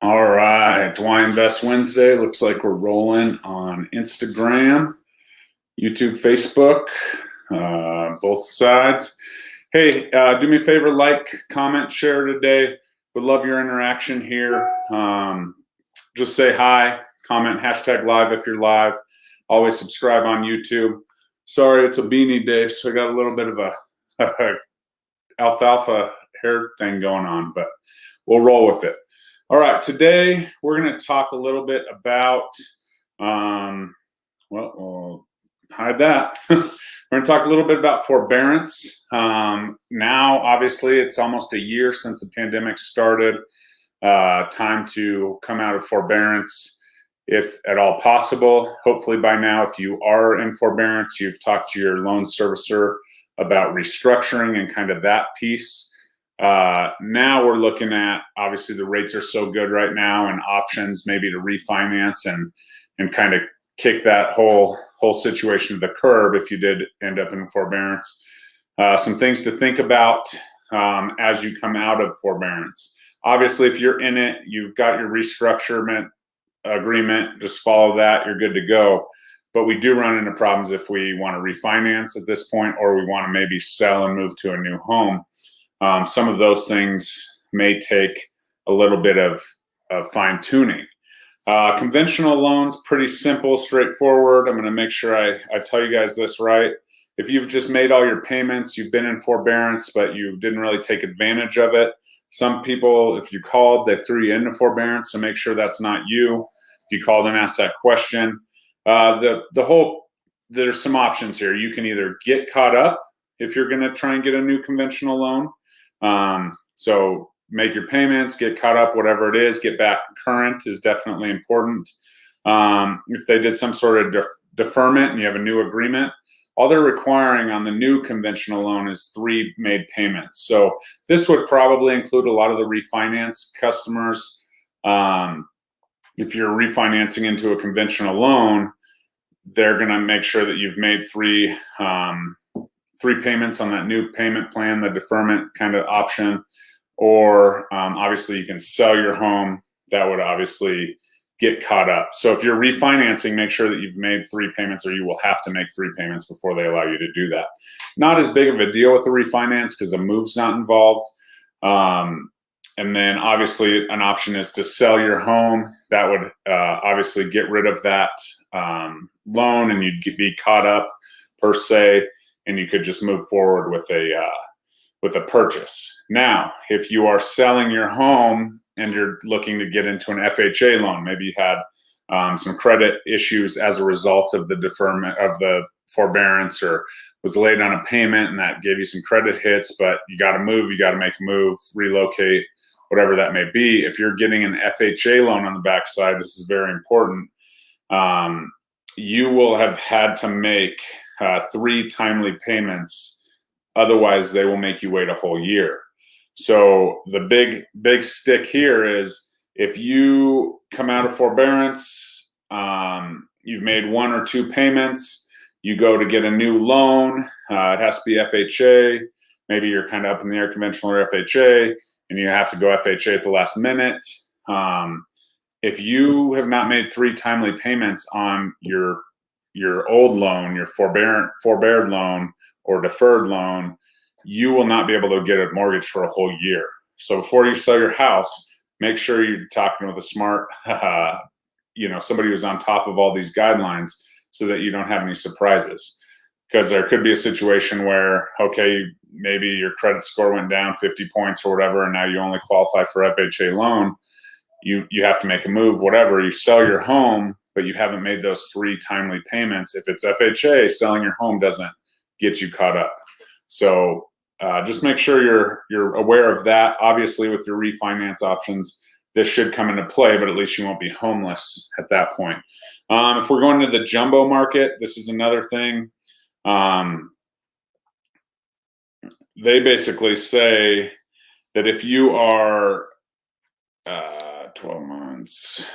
All right, Why Invest Wednesday. Looks like we're rolling on Instagram, YouTube, Facebook, both sides. Hey, do me a favor, like, comment, share today. Would love your interaction here. Just say hi, comment, #live if you're live. Always subscribe on YouTube. Sorry, it's a beanie day, so I got a little bit of a alfalfa hair thing going on, but we'll roll with it. All right, today we're going to talk a little bit about, we'll hide that. We're going to talk a little bit about forbearance. Now, obviously, it's almost a year since the pandemic started. Time to come out of forbearance, if at all possible. Hopefully by now, if you are in forbearance, you've talked to your loan servicer about restructuring and kind of that piece. Now we're looking at, obviously the rates are so good right now, and options maybe to refinance and kind of kick that whole situation to the curb if you did end up in forbearance. Some things to think about as you come out of forbearance. Obviously, if you're in it, you've got your restructurement agreement, just follow that, you're good to go. But we do run into problems if we want to refinance at this point, or we want to maybe sell and move to a new home. Some of those things may take a little bit of fine tuning. Conventional loans, pretty simple, straightforward. I'm going to make sure I tell you guys this right. If you've just made all your payments, you've been in forbearance, but you didn't really take advantage of it. Some people, if you called, they threw you into forbearance, so make sure that's not you. If you called and asked that question, there's some options here. You can either get caught up if you're going to try and get a new conventional loan. So make your payments, get caught up, whatever it is, get back current is definitely important. If they did some sort of deferment and you have a new agreement, all they're requiring on the new conventional loan is 3 made payments. So this would probably include a lot of the refinance customers. If you're refinancing into a conventional loan, they're going to make sure that you've made three payments on that new payment plan, the deferment kind of option. Or obviously you can sell your home. That would obviously get caught up. So if you're refinancing, make sure that you've made 3 payments, or you will have to make 3 payments before they allow you to do that. Not as big of a deal with the refinance because the move's not involved. And then obviously an option is to sell your home. That would obviously get rid of that loan, and you'd be caught up per se, and you could just move forward with a purchase. Now, if you are selling your home and you're looking to get into an FHA loan, maybe you had some credit issues as a result of the deferment of the forbearance, or was late on a payment and that gave you some credit hits, but you got to move, you got to make a move, relocate, whatever that may be. If you're getting an FHA loan on the backside, this is very important. You will have had to make 3 timely payments. Otherwise, they will make you wait a whole year. So the big stick here is, if you come out of forbearance, you've made 1 or 2 payments, you go to get a new loan, it has to be FHA. Maybe you're kind of up in the air, conventional or FHA, and you have to go FHA at the last minute. If you have not made 3 timely payments on your old loan, your forbeared loan or deferred loan, you will not be able to get a mortgage for a whole year. So before you sell your house, make sure you're talking with a smart, somebody who's on top of all these guidelines, so that you don't have any surprises. Because there could be a situation where, okay, maybe your credit score went down 50 points or whatever, and now you only qualify for FHA loan. You have to make a move, whatever. You sell your home, but you haven't made those 3 timely payments. If it's FHA, selling your home doesn't get you caught up. So just make sure you're aware of that. Obviously, with your refinance options, this should come into play, but at least you won't be homeless at that point. If we're going to the jumbo market, this is another thing. They basically say that if you are 12 months,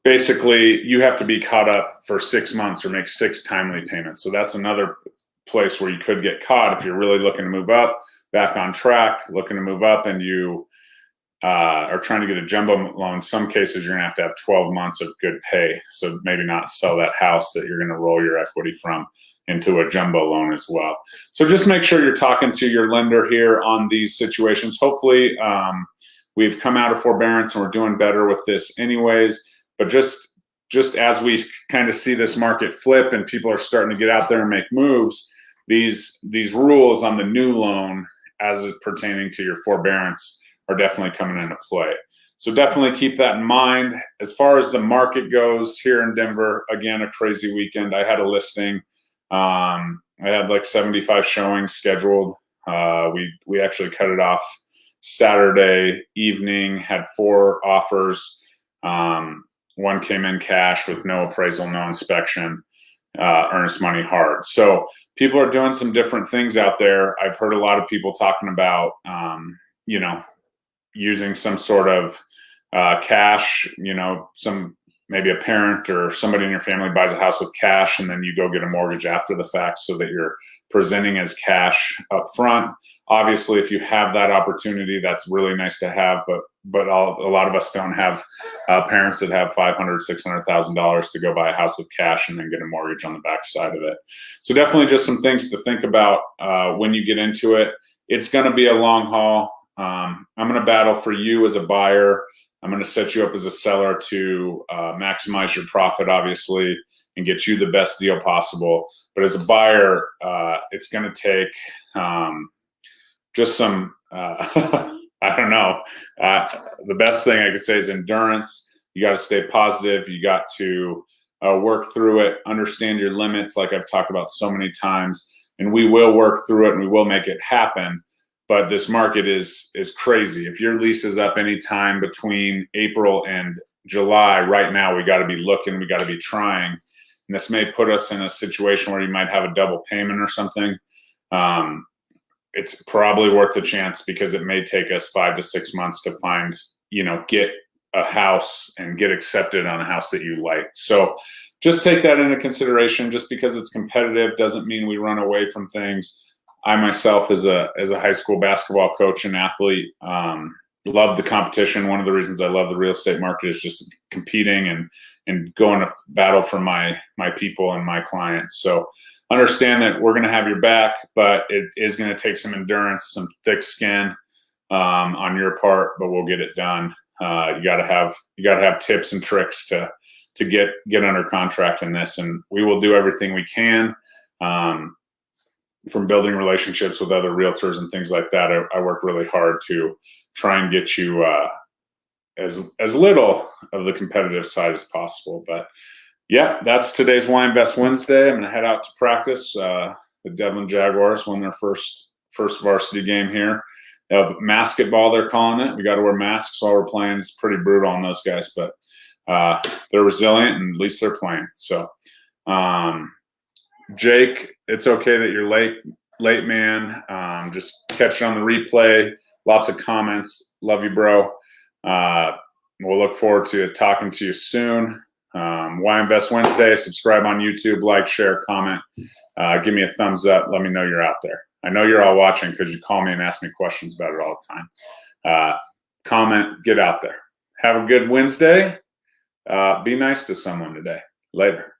basically you have to be caught up for 6 months or make 6 timely payments. So that's another place where you could get caught if you're really looking to move up, back on track, looking to move up, and you are trying to get a jumbo loan, in some cases you're going to have 12 months of good pay. So maybe not sell that house that you're going to roll your equity from into a jumbo loan as well. So just make sure you're talking to your lender here on these situations. Hopefully we've come out of forbearance and we're doing better with this anyways, but just as we kind of see this market flip and people are starting to get out there and make moves, these rules on the new loan as it pertaining to your forbearance are definitely coming into play. So definitely keep that in mind. As far as the market goes here in Denver, again, a crazy weekend. I had a listing. I had like 75 showings scheduled. We actually cut it off Saturday evening, had 4 offers. One came in cash with no appraisal, no inspection, earnest money hard. So people are doing some different things out there. I've heard a lot of people talking about, using some sort of cash, maybe a parent or somebody in your family buys a house with cash and then you go get a mortgage after the fact so that you're presenting as cash up front. Obviously, if you have that opportunity, that's really nice to have, but a lot of us don't have parents that have $500,000, $600,000 to go buy a house with cash and then get a mortgage on the backside of it. So definitely just some things to think about when you get into it. It's going to be a long haul. I'm going to battle for you as a buyer. I'm going to set you up as a seller to maximize your profit, obviously, and get you the best deal possible. But as a buyer, it's going to take just some, I don't know. The best thing I could say is endurance. You got to stay positive. You got to work through it, understand your limits, like I've talked about so many times, and we will work through it and we will make it happen. But this market is crazy. If your lease is up any time between April and July, right now we got to be looking, we got to be trying. And this may put us in a situation where you might have a double payment or something. It's probably worth the chance because it may take us 5 to 6 months to find, get a house and get accepted on a house that you like. So just take that into consideration. Just because it's competitive doesn't mean we run away from things. I myself, as a high school basketball coach and athlete, love the competition. One of the reasons I love the real estate market is just competing and going to battle for my people and my clients. So understand that we're going to have your back, but it is going to take some endurance, some thick skin on your part, but we'll get it done. You got to have tips and tricks to get under contract in this, and we will do everything we can. From building relationships with other realtors and things like that, I work really hard to try and get you as little of the competitive side as possible. But yeah, that's today's Why Invest Wednesday. I'm going to head out to practice. The Devlin Jaguars won their first varsity game here. They have basketball, they're calling it. We got to wear masks while we're playing. It's pretty brutal on those guys, but they're resilient and at least they're playing. So, Jake, it's okay that you're late, man. Just catch it on the replay. Lots of comments. Love you, bro. We'll look forward to talking to you soon. Why Invest Wednesday. Subscribe on YouTube. Like, share, comment. Give me a thumbs up. Let me know you're out there. I know you're all watching because you call me and ask me questions about it all the time. Comment. Get out there. Have a good Wednesday. Be nice to someone today. Later.